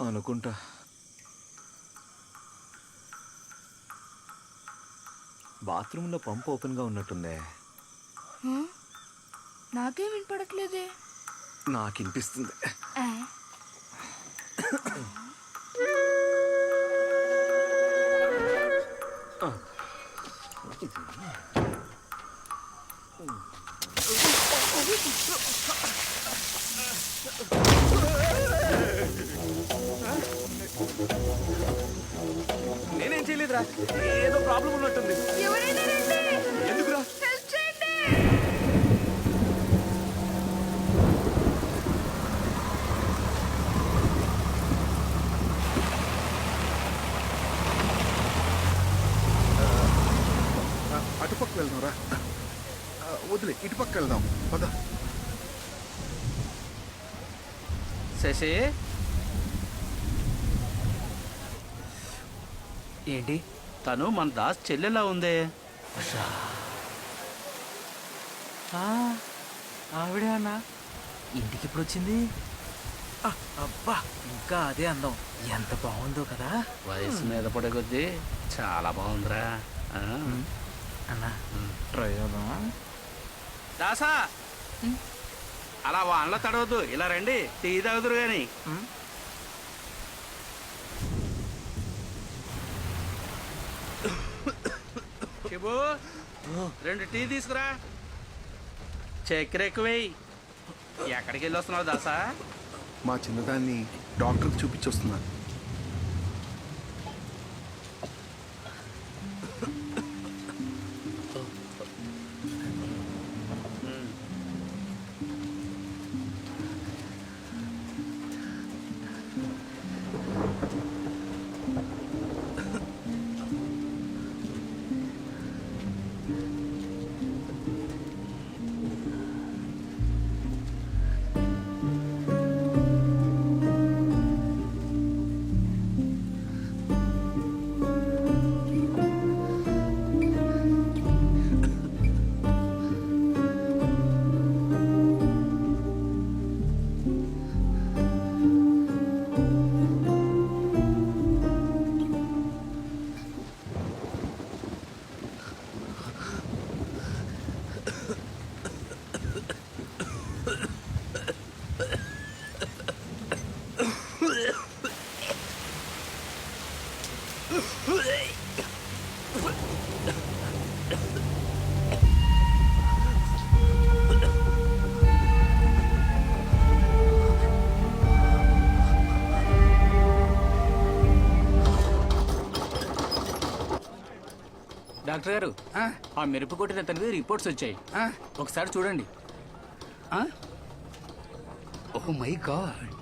అనుకుంటా. బాత్రూంలో పంప్ ఓపెన్గా ఉన్నట్టుందే. నాకేం వినపడట్లేదే. నాకు వినిపిస్తుంది. నేనేం చేయలేదురా, ఏదో ప్రాబ్లం ఉన్నట్టుంది. ఎవరైనా రండి, ఎందుకురా? హెల్ప్ చేయండి. అటుపక్క వెళ్దాం రా. వదిలే, ఇటుపక్క వెళ్దాం పద. శశి ఏంటి తను మన దాస్ చెల్లెలా ఉందే? ఆవిడే అన్నా ఇంటికి ఇప్పుడు వచ్చింది. అబ్బా ఇంకా అదే అందం, ఎంత బాగుందో కదా. వయసు మీద పడే కొద్దీ చాలా బాగుందిరా. అన్నా ట్రై చేద్దామా? దాసా అలా వానలో తడవద్దు, ఇలా రండి, టీ తాగుదురు గాని. శిబు 2 టీ తీసుకురా. చక్కెర ఎక్కువేయి. ఎక్కడికి వెళ్ళి వస్తున్నావు దాసా? మా చిన్నదాన్ని డాక్టర్కి చూపించొస్తున్నాను. డాక్టర్ గారు, ఆ మెరుపు కొట్టిన తనకి రిపోర్ట్స్ వచ్చాయి, ఒకసారి చూడండి. Oh my god.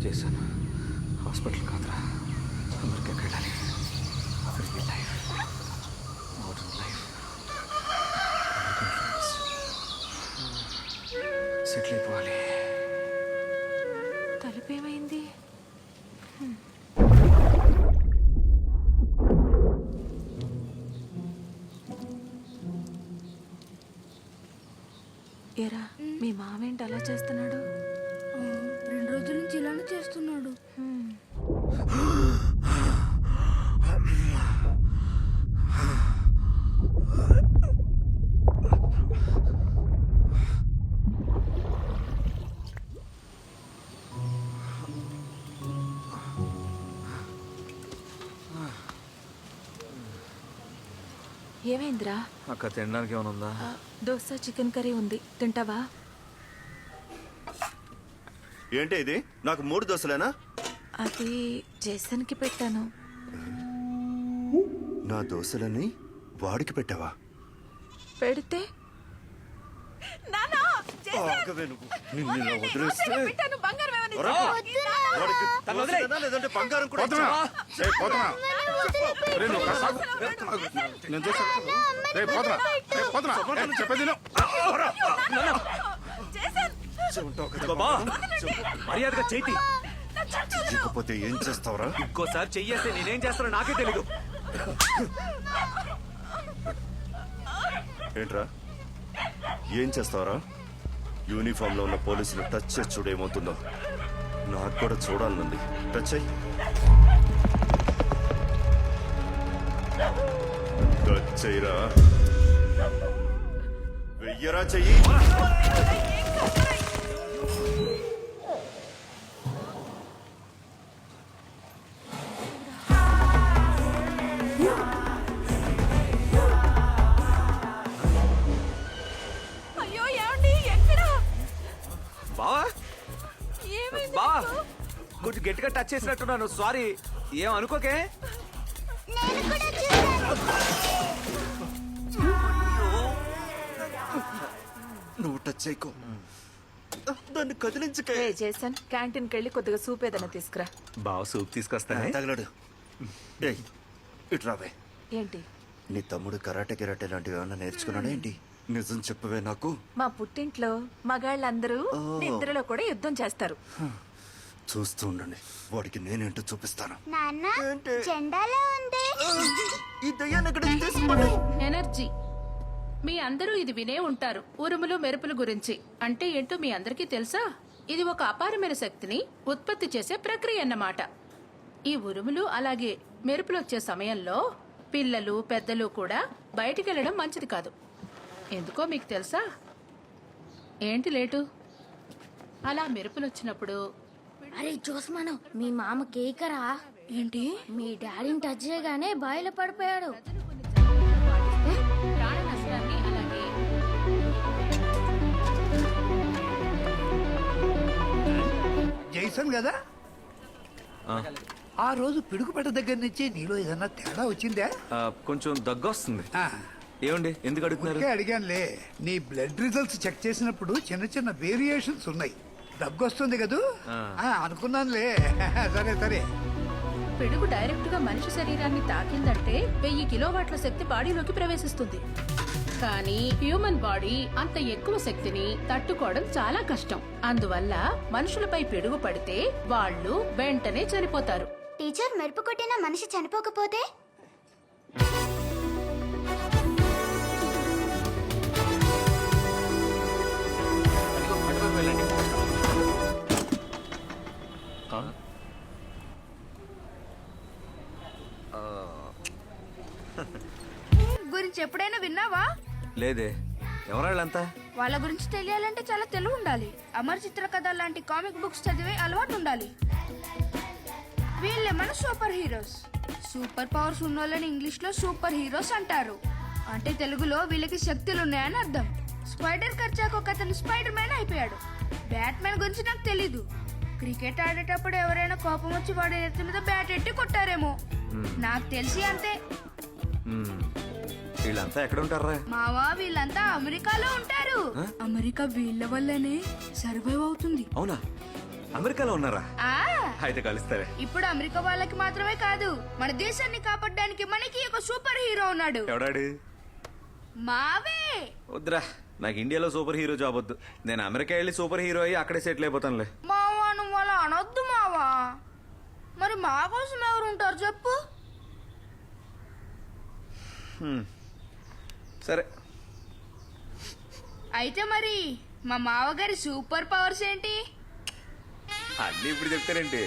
చేశాను. హాస్పిటల్ కాదురా, అమెరికాకి వెళ్ళాలి. అక్కడికి లైఫ్, మోడర్న్ లైఫ్, సెటిల్ అయిపోవాలి. తలుపేమైంది? ఎరా, మీ మావేంటి అలా చేస్తున్నాడు? 2 రోజుల నుంచి ఇలానే చేస్తున్నాడు. ఏమైందిరా? అక్క తినడానికి ఏమైనా ఉందా? దోశ చికెన్ కర్రీ ఉంది, తింటావా? ఏంటి ఇది? నాకు 3 దోశలేనా? అది జేసన్కి పెట్టాను. నా దోశలని వాడికి పెట్టావా? పెడితే ఆగవే నువ్వు. నిన్ను ఇలా వదిలేస్తే వాడికి దోశలేనా లేదంటే బంగారం కూడా ఇచ్చావా? నేను చెప్పేది మర్యాదగా చేతి. ఇకపోతే ఏం చేస్తావురా? ఇంకోసారి చెయ్యేస్తే నేనేం చేస్తానో నాకే తెలీదు. ఏంట్రా, ఏం చేస్తావురా? యూనిఫామ్ లో ఉన్న పోలీసులు టచ్ చేసి చూడు ఏమవుతుందో. నాకు కూడా చూడాలనుంది. టచ్ అయ్యి టచ్ చెయ్యరా. వెయ్యరా చెయ్యి. అయ్యో ఏమండి ఎక్కడ బావా ఏమైంది బావా నీకు? కొంచెం గట్టిగా టచ్ చేసినట్టున్నాను. సారీ, ఏం అనుకోకే. నువ్వు టచ్ చేయకో. దాన్ని కదిలించకే. జేసన్ క్యాంటీన్కి వెళ్ళి కొద్దిగా సూప్ ఏదైనా తీసుకురా. బావ సూప్ తీసుకొస్తానే. తగలడు. ఏయ్ ఇటు రావే. ఏంటి? నీ తమ్ముడు కరాటే గిరాటే లాంటివి ఏమన్నా నేర్చుకున్నాడా ఏంటి? నిజం చెప్పవే నాకు. మా పుట్టింట్లో మగాళ్ళందరూ నిద్రలో కూడా యుద్ధం చేస్తారు. చూస్తూ ఉండండి, వాడికి నేనేంటో చూపిస్తాను. నాన్న జెండాలో ఉంది. ఈ దయ్యాన్ని ఎక్కడ తీసుకుపడి. ఎనర్జీ. మీ అందరూ ఇది వినే ఉంటారు, ఉరుములు మెరుపుల గురించి. అంటే ఏంటో మీ అందరికీ తెలుసా? ఇది ఒక అపారమైన శక్తిని ఉత్పత్తి చేసే ప్రక్రియ అన్నమాట. ఈ ఉరుములు అలాగే మెరుపులు వచ్చే సమయంలో పిల్లలు పెద్దలు కూడా బయటికి వెళ్ళడం మంచిది కాదు. ఎందుకో మీకు తెలుసా? ఏంటి లేటు? అలా మెరుపులు వచ్చినప్పుడు అరే జోస్మాను, మీ మామ కేకరా ఏంటి? మీ డాడీని టచ్ చేయగానే బాయిలో పడిపోయాడు. ప్రాణ నష్టాన్ని అలాగే జైసన్ కదా? ఆ రోజు పిడుగుపెట్ట దగ్గర నుంచి నీలో ఏదన్నా తేడా వచ్చిందే? కొంచెం దగ్గొస్తుంది. ఆ, ఏమండి ఎందుకు అడుగుతున్నారు? ఊరికే అడిగానులే. నీ బ్లడ్ రిజల్ట్స్ చెక్ చేసినప్పుడు చిన్న చిన్న వేరియేషన్స్ ఉన్నాయి. దగ్గొస్తుంది కదూ? అనుకున్నానులే. సరే సరే. పిడుగు డైరెక్ట్ గా మనిషి శరీరాన్ని తాకిందంటే 1000 కిలోవాట్ల శక్తి బాడీలోకి ప్రవేశిస్తుంది. కానీ హ్యూమన్ బాడీ అంత ఎక్కువ శక్తిని తట్టుకోవడం చాలా కష్టం. అందువల్ల మనుషులపై పిడుగు పడితే వాళ్ళు వెంటనే చనిపోతారు. టీచర్ మెరుపు కొట్టిన మనిషి చనిపోకపోతే? గురించి ఎప్పుడైనా విన్నావా? లేదే. ఎవరాళ్ళంతా? వాళ్ళ గురించి తెలియాలంటే చాలా తెలివి ఉండాలి. అమర్ చిత్ర కథ లాంటి కామిక్ బుక్స్ చదివే అలవాటు ఉండాలి. వీళ్ళే మన సూపర్ హీరోస్. సూపర్ పవర్స్ ఉన్న వాళ్ళని ఇంగ్లీష్ లో సూపర్ హీరోస్ అంటారు. అంటే తెలుగులో వీళ్ళకి శక్తులు ఉన్నాయని అర్థం. స్పైడర్ ఖర్చాకు ఒక అతను స్పైడర్ మ్యాన్ అయిపోయాడు. బ్యాట్ మ్యాన్ గురించి నాకు తెలీదు. క్రికెట్ ఆడేటప్పుడు ఎవరైనా కోపం వచ్చి వాడి నెత్తి మీద బ్యాట్ ఎట్టి కొట్టారేమో. నాకు తెలిసి అంతే. వీళ్ళంతా ఎక్కడ ఉంటారా? మావా వీళ్ళంతా అమెరికాలో ఉంటారు. అమెరికా వీళ్ళ వల్లనే సర్వైవ్ అవుతుంది. అవునా? అమెరికాలో ఉన్నారా? ఆ అయితే కలుస్తారే. ఇప్పుడు అమెరికా వాళ్ళకి మాత్రమే కాదు, మన దేశాన్ని కాపాడడానికి మనకి ఒక సూపర్ హీరో ఉన్నాడు. ఎవడాడు? మావే. వద్దురా, నాకు ఇండియాలో సూపర్ హీరో జాబ్ వద్దు. నేను అమెరికా వెళ్ళి సూపర్ హీరో అయ్యి అక్కడే సెటిల్ అయిపోతానులే. మావా నువ్వు అలా అనొద్దు మావా. మరి మా కోసం ఎవరు ఉంటారు చెప్పు? సరే. అయితే మరి మా మావగారి సూపర్ పవర్స్ ఏంటి? అన్నీ ఇప్పుడు చెప్తారేంటి?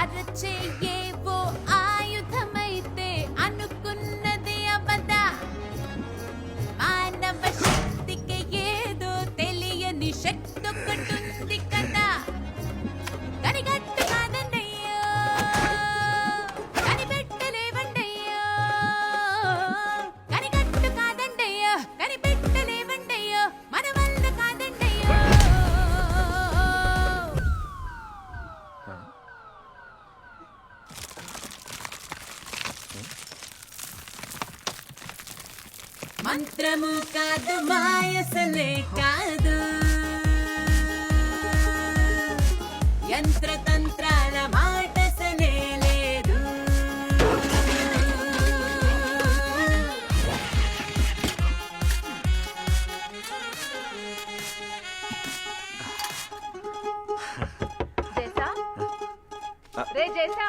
అరచేయేవో ఆయుధమైతే అనుకున్నది అబద్ధ. మానవ శక్తికి ఏదో తెలియని శక్తి ఒకటుంది కదా. కనిగట్టు కాదండయ్యో, కనిపెట్టలేవండయ్యో. కనిగట్టు కాదండయ్యో, కనిపెట్టలేవండయ్యో. మన వల్ల కాదండయ్యో. మంత్రము కాదు మాయసలే కాదు, యంత్రతంత్రాల మాటసలే లేదు. జేసా రే జేసా